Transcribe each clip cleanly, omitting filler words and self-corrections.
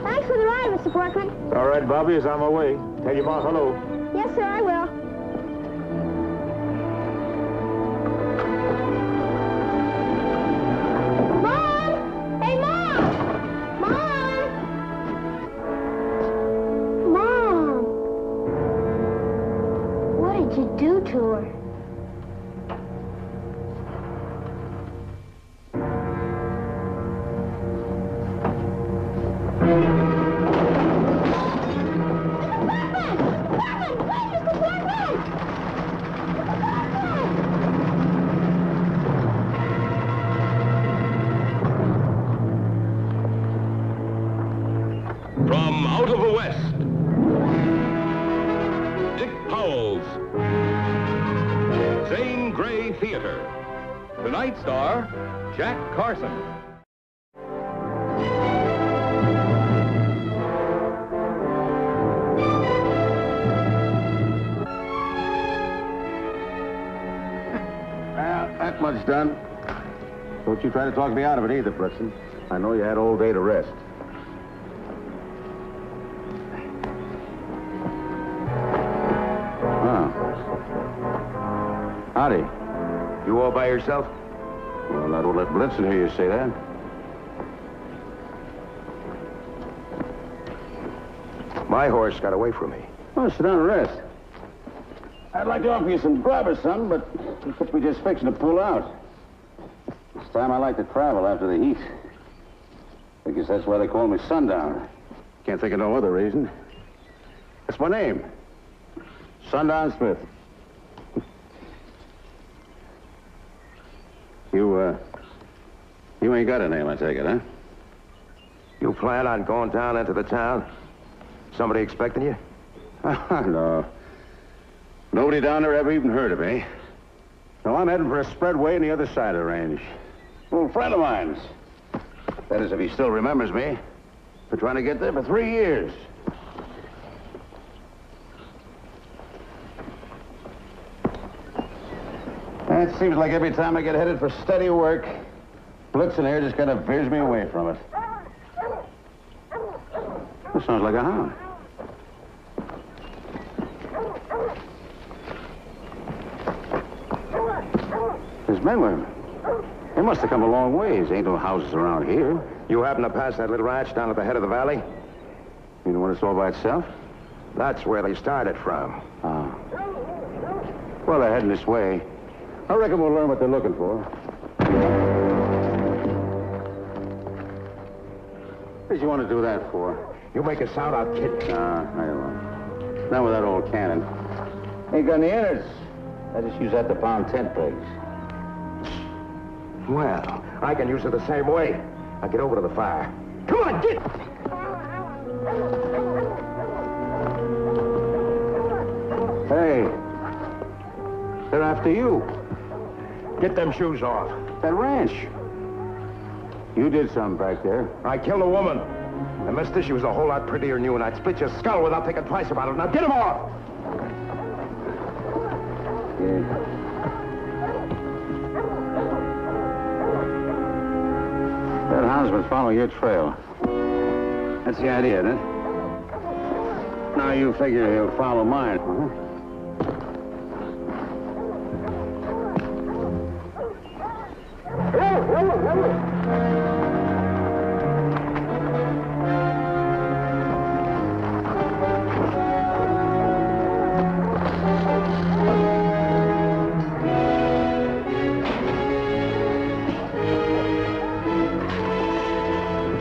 Thanks for the ride, Mr. Portman. All right, Bobby, is on my way. Tell your ma hello. Yes, sir, I will. Mom! Hey, Mom! Mom! Mom! What did you do to her? From out of the West, Dick Powell's Zane Grey Theater. Tonight's star, Jack Carson. Well, that much done. Don't you try to talk me out of it either, Blitzen. I know you had all day to rest. Howdy. You all by yourself? Well, I don't let Blitzen hear you say that. My horse got away from me. Oh, sit down and rest. I'd like to offer you some grub or something, but you could be just fixing to pull out. This time I like to travel after the heat. I guess that's why they call me Sundown. Can't think of no other reason. That's my name. Sundown Smith. You ain't got a name, I take it, huh? You plan on going down into the town? Somebody expecting you? No. Nobody down there ever even heard of me. No, I'm heading for a spread way on the other side of the range. An old friend of mine's. That is, if he still remembers me. Been trying to get there for 3 years. It seems like every time I get headed for steady work, Blitzen here just kind of veers me away from it. That sounds like a hound. There's men with him. They must have come a long ways. Ain't no houses around here. You happen to pass that little ranch down at the head of the valley? You know when it's all by itself? That's where they started from. Oh. Well, they're heading this way. I reckon we'll learn what they're looking for. What did you want to do that for? You make a sound, I'll kid you. Nah, I won't. Not with that old cannon. Ain't got any innards. I just use that to pound tent pegs. Well, I can use it the same way. I'll get over to the fire. Come on, get! Hey. They're after you. Get them shoes off. That ranch. You did something back there. I killed a woman. And mister, she was a whole lot prettier than you, and I'd split your skull without thinking twice about it. Now get him off! Yeah. That hound's been following your trail. That's the idea, isn't it? Now you figure he'll follow mine, huh?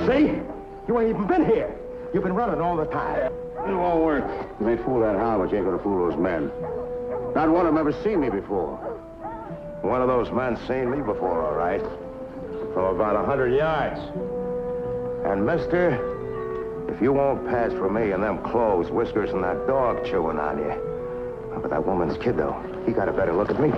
See? You ain't even been here. You've been running all the time. It won't work. You may fool that hound, but you ain't gonna fool those men. Not one of them ever seen me before. One of those men seen me before, all right. From about 100 yards. And, mister, if you won't pass for me and them clothes, whiskers, and that dog chewing on you. But that woman's kid, though, he got a better look at me.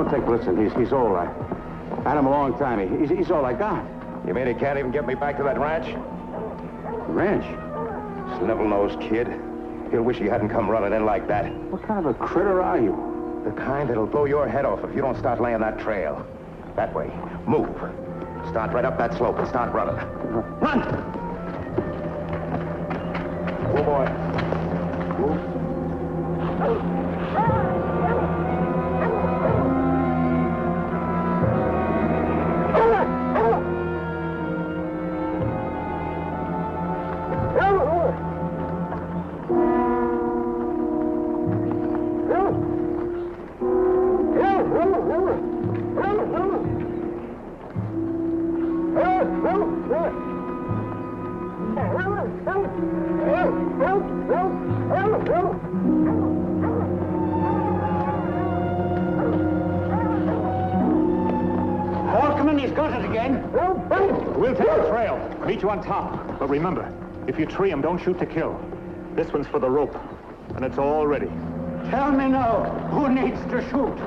Don't take Blitzen. He's all right. Had him a long time. He's all I got. You mean he can't even get me back to that ranch? Ranch? Snivel-nosed kid. He'll wish he hadn't come running in like that. What kind of a critter are you? The kind that'll blow your head off if you don't start laying that trail. That way. Move. Start right up that slope and start running. Run! Oh, boy. Move. He's got it again. We'll take the trail. Meet you on top. But remember, if you tree him, don't shoot to kill. This one's for the rope, and it's all ready. Tell me now, who needs to shoot?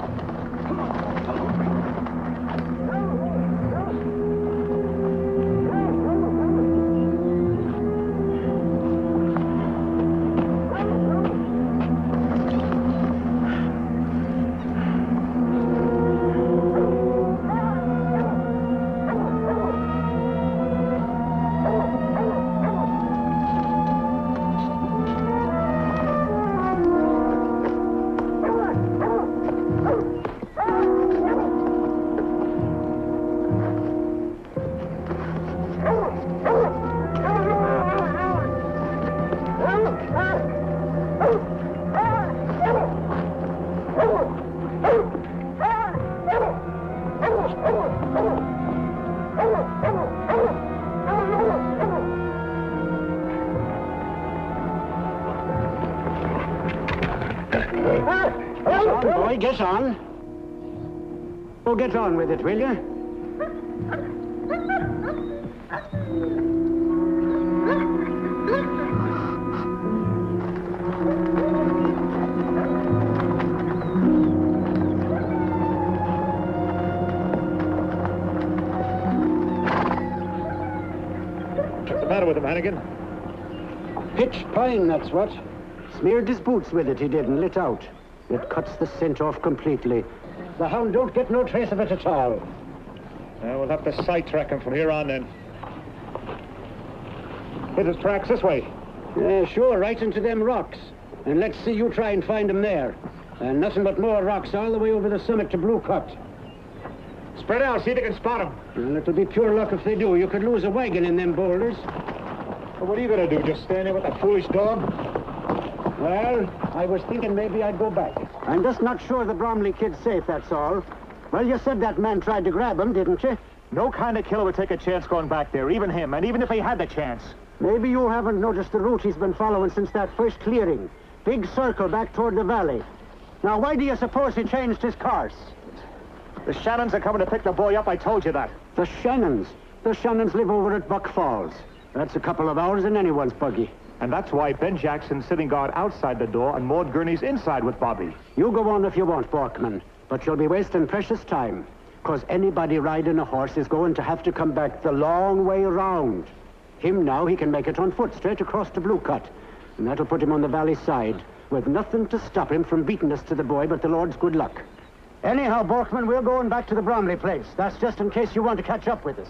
Boy, get on. Oh, get on with it, will you? What's the matter with him, Hannigan? Pitch pine, that's what. Smeared his boots with it, he did, and lit out. It cuts the scent off completely. The hound don't get no trace of it at all. We'll have to sidetrack him from here on, then. Hit his tracks this way. Sure, right into them rocks. And let's see you try and find them there. And nothing but more rocks all the way over the summit to Blue Cut. Spread out, see if they can spot him. Well, it'll be pure luck if they do. You could lose a wagon in them boulders. Well, what are you going to do, just stand there with that foolish dog? Well, I was thinking maybe I'd go back. I'm just not sure the Bromley kid's safe, that's all. Well, you said that man tried to grab him, didn't you? No kind of killer would take a chance going back there, even him, and even if he had the chance. Maybe you haven't noticed the route he's been following since that first clearing. Big circle back toward the valley. Now, why do you suppose he changed his course? The Shannons are coming to pick the boy up, I told you that. The Shannons? The Shannons live over at Buck Falls. That's a couple of hours in anyone's buggy. And that's why Ben Jackson's sitting guard outside the door and Maud Gurney's inside with Bobby. You go on if you want, Borkman, but you'll be wasting precious time, because anybody riding a horse is going to have to come back the long way around. Him now, he can make it on foot, straight across to Blue Cut, and that'll put him on the valley side, with nothing to stop him from beating us to the boy but the Lord's good luck. Anyhow, Borkman, we're going back to the Bromley place. That's just in case you want to catch up with us.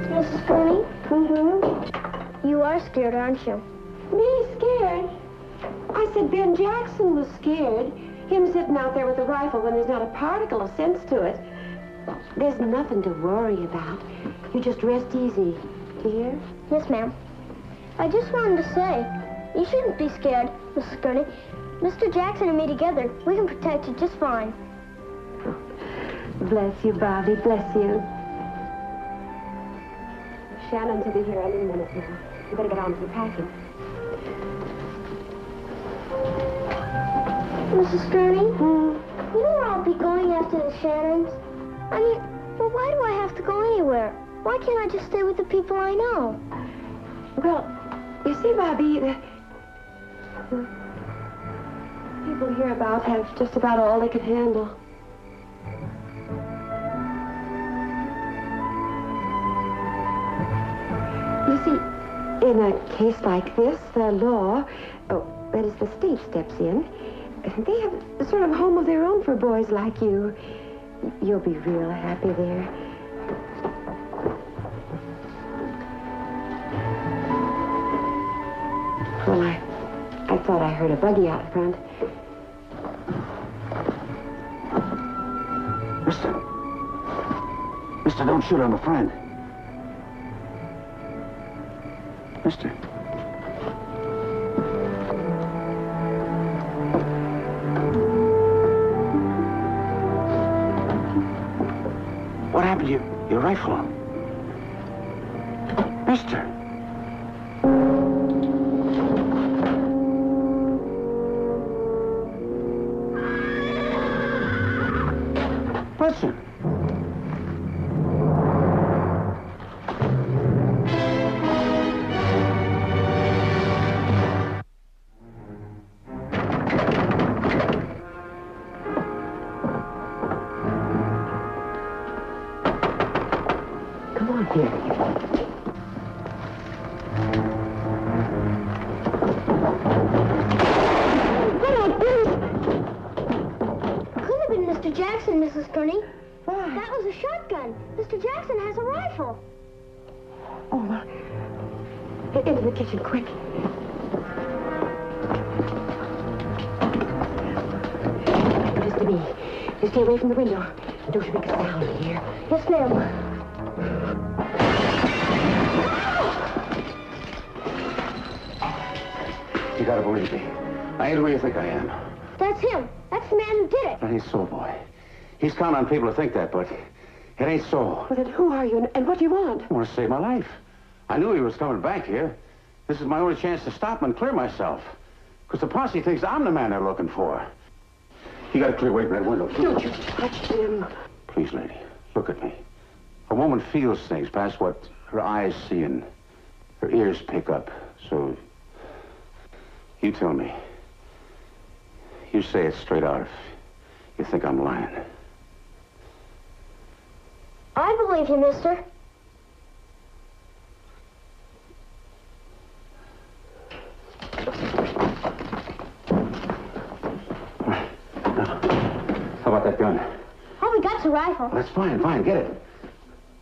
Mrs. Gurney? Mm-hmm. You are scared, aren't you? Me scared? I said Ben Jackson was scared. Him sitting out there with a rifle when there's not a particle of sense to it. There's nothing to worry about. You just rest easy, dear. Yes, ma'am. I just wanted to say, you shouldn't be scared, Mrs. Gurney. Mr. Jackson and me together, we can protect you just fine. Bless you, Bobby. Bless you. Shannon's will be here any minute now. You better get on with your packing. Mrs. Gurney, you know where I'll be going after the Shannons? I mean, well, why do I have to go anywhere? Why can't I just stay with the people I know? Well, you see, Bobby, the people hereabout have just about all they can handle. You see, in a case like this, the law, that is, the state steps in. They have a sort of home of their own for boys like you. You'll be real happy there. Well, I thought I heard a buggy out front. Mister, don't shoot. I'm a friend. Mister. What happened to your rifle? Mister. Listen. Come on here. Could have been Mr. Jackson, Mrs. Gurney. Why? That was a shotgun. Mr. Jackson has a rifle. Oh, well, get into the kitchen, quick. Listen to me. You stay away from the window. Don't you make a sound in here. Yes, ma'am. You gotta believe me. I ain't who you think I am. That's him. That's the man who did it. That ain't so, boy. He's counting on people to think that, but it ain't so. Well, then who are you, and what do you want? I want to save my life. I knew he was coming back here. This is my only chance to stop him and clear myself. Because the posse thinks I'm the man they're looking for. You gotta clear away from that window. Don't you touch him. Please, lady, look at me. A woman feels things past what her eyes see and her ears pick up. So, you tell me. You say it straight out if you think I'm lying. I believe you, mister. How about that gun? Oh, we got your rifle. That's fine, get it.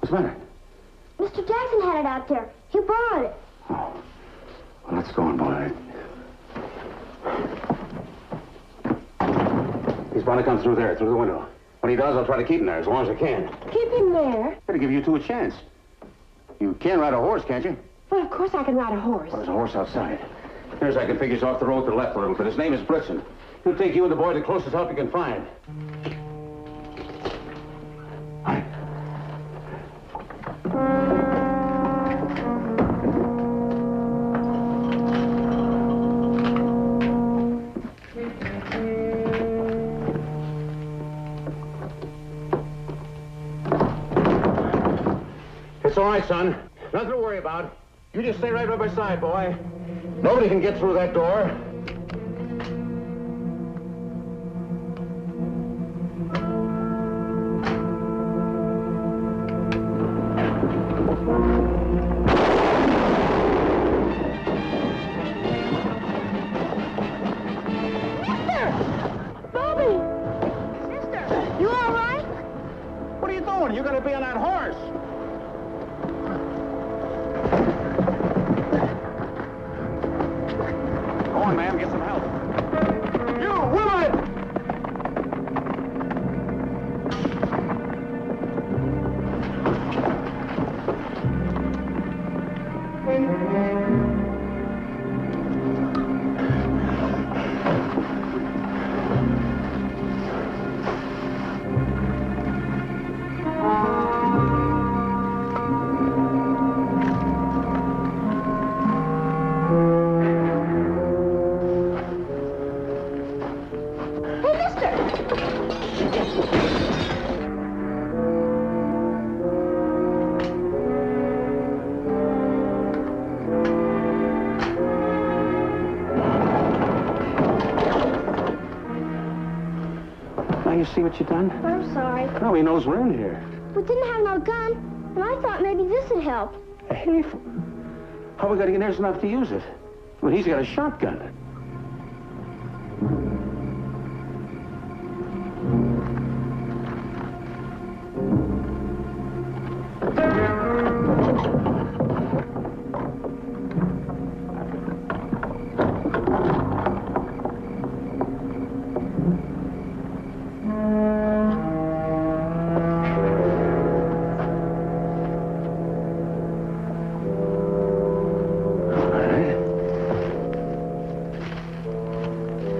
What's the matter? Mr. Jackson had it out there. He borrowed it. Oh. Well, let's go on, boy. He's bound to come through there, through the window. When he does, I'll try to keep him there as long as I can. Keep him there. Better give you two a chance. You can ride a horse, can't you? Well, of course I can ride a horse. Well, there's a horse outside. Here's I can figure off the road to the left a little bit. His name is Blitzen. He'll take you and the boy to the closest help you can find. Hi. It's all right, son. Nothing to worry about. You just stay right by my side, boy. Nobody can get through that door. Bobby! Sister, you all right? What are you doing? You're going to be on that horse. Go on, ma'am. Get some help. You, woman! you see what you done? I'm sorry. No, he knows we're in here. We didn't have no gun, and I thought maybe this would help. Hey, how we got to get near enough to use it? Well, he's got a shotgun.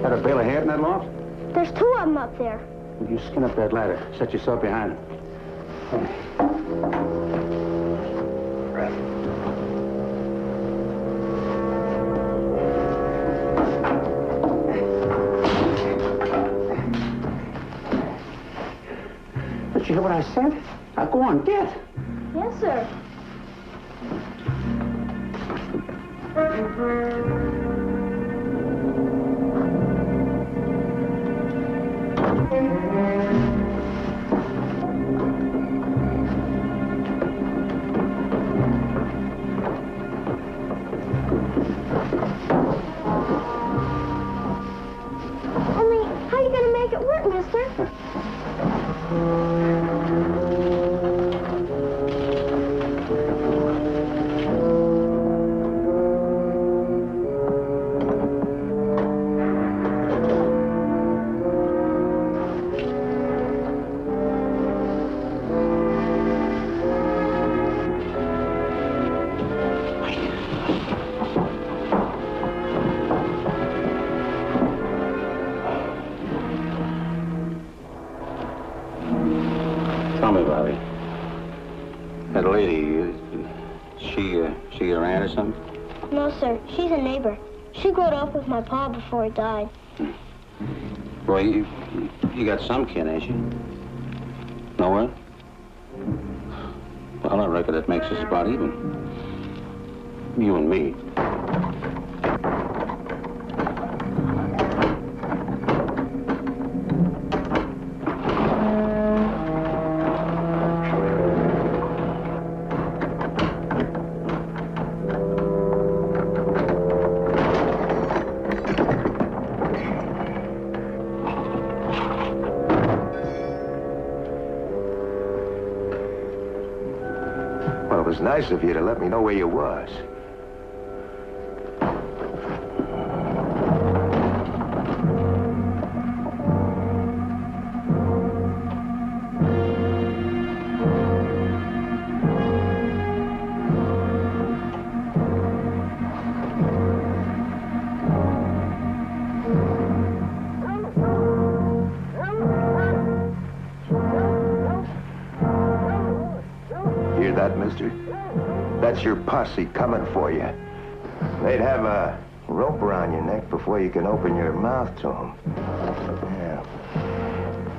Got a bale of hay in that loft? There's two of them up there. You skin up that ladder. Set yourself behind him. Did you hear what I said? Now go on, get. Yes, sir. Only, how are you going to make it work, mister? Tell me, Bobby. That lady, she your aunt or something? No, sir. She's a neighbor. She grew up with my pa before he died. Boy, you got some kin, ain't you? Nowhere? Well, I reckon that makes us about even. You and me. Well, it was nice of you to let me know where you was. Hear that, mister? That's your posse coming for you. They'd have a rope around your neck before you can open your mouth to them.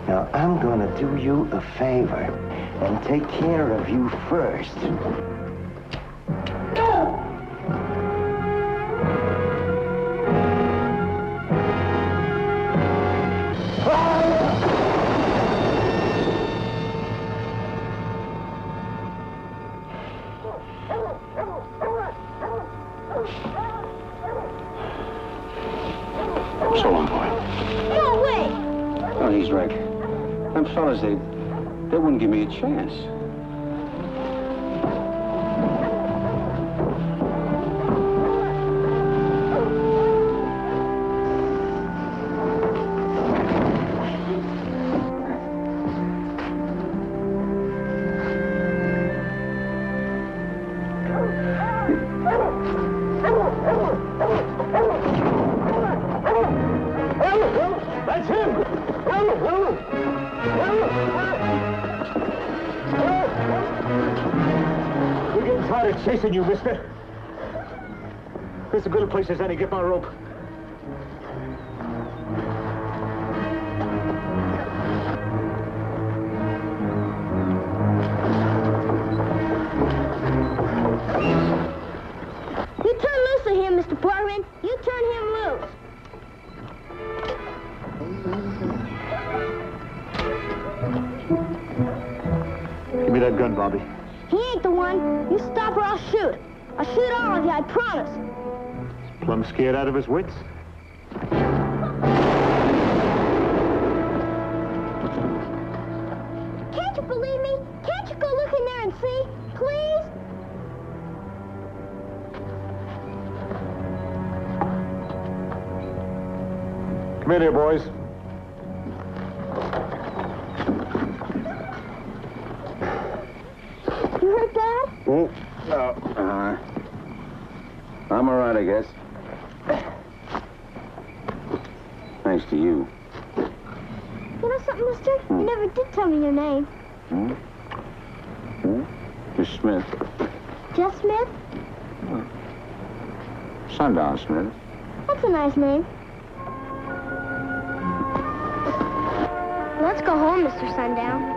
Now, I'm gonna do you a favor and take care of you first. So long, boy. No way! Oh, he's right. Them fellas, they wouldn't give me a chance. That's him! We're getting tired of chasing you, mister. There's a good place as any. Get my rope. You turn loose of him, Mr. Portman. You turn him loose. that gun, Bobby. He ain't the one. You stop or I'll shoot. I'll shoot all of you, I promise. Plumb scared out of his wits. Can't you believe me? Can't you go look in there and see? Please? Come in here, boys. You hurt, Dad? Oh, I'm all right, I guess. Thanks to you. You know something, mister? You never did tell me your name. Miss Smith. Just Smith? Sundown Smith. That's a nice name. Let's go home, Mr. Sundown.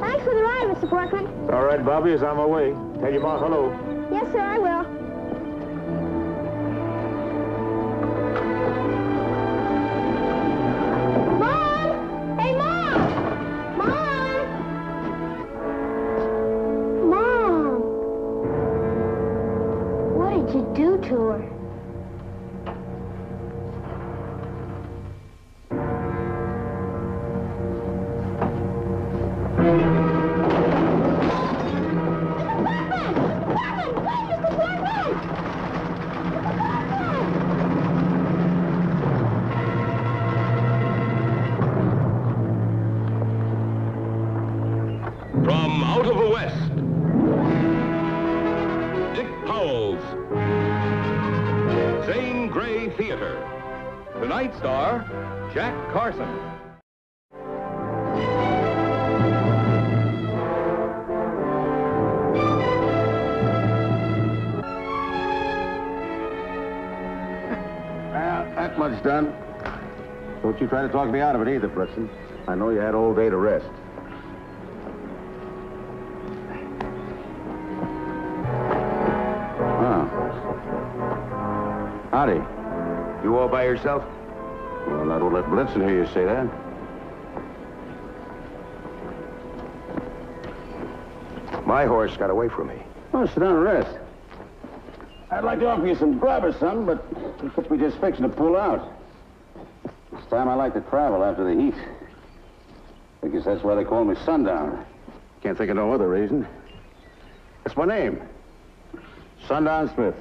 Thanks for the ride, Mr. Porkman. All right, Bobby, is on my way. Tell your ma hello. Yes, sir, I will. Mom! Hey, Mom! Mom! Mom! What did you do to her? From out of the West, Dick Powell's Zane Grey Theater. Tonight's star, Jack Carson. Well, that much done. Don't you try to talk me out of it either, Blitzen. I know you had all day to rest. Howdy. You all by yourself? Well, I don't let Blitzen hear you say that. My horse got away from me. Oh, sit down and rest. I'd like to offer you some grub or something, but looks like we're just fixing to pull out. This time I like to travel after the heat. I guess that's why they call me Sundown. Can't think of no other reason. That's my name. Sundown Smith.